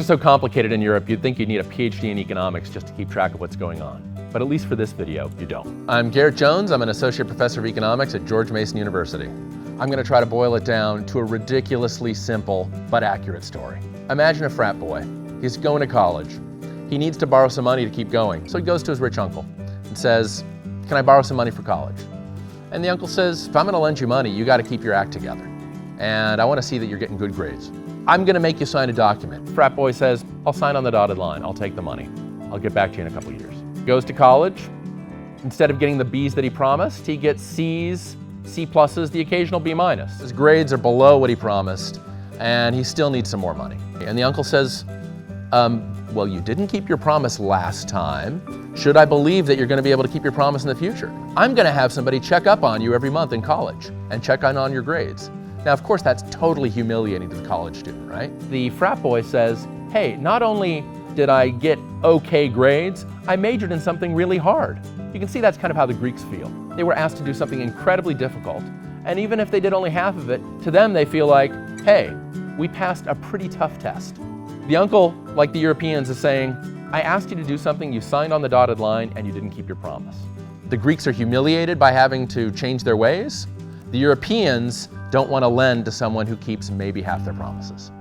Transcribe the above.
so complicated in Europe, you'd think you'd need a PhD in economics just to keep track of what's going on. But at least for this video, you don't. I'm Garret Jones. I'm an associate professor of economics at George Mason University. I'm going to try to boil it down to a ridiculously simple but accurate story. Imagine a frat boy. He's going to college. He needs to borrow some money to keep going. So he goes to his rich uncle and says, "Can I borrow some money for college?" And the uncle says, "If I'm going to lend you money, you got to keep your act together. And I want to see that you're getting good grades. I'm going to make you sign a document." Frat boy says, "I'll sign on the dotted line. I'll take the money. I'll get back to you in a couple of years." Goes to college. Instead of getting the B's that he promised, he gets C's, C pluses, the occasional B minus. His grades are below what he promised, and he still needs some more money. And the uncle says, "Well, you didn't keep your promise last time. Should I believe that you're going to be able to keep your promise in the future? I'm going to have somebody check up on you every month in college and check on your grades." Now, of course, that's totally humiliating to the college student, right? The frat boy says, "Hey, not only did I get okay grades, I majored in something really hard." You can see that's kind of how the Greeks feel. They were asked to do something incredibly difficult, and even if they did only half of it, to them they feel like, hey, we passed a pretty tough test. The uncle, like the Europeans, is saying, I asked you to do something, you signed on the dotted line, and you didn't keep your promise. The Greeks are humiliated by having to change their ways. The Europeans don't want to lend to someone who keeps maybe half their promises.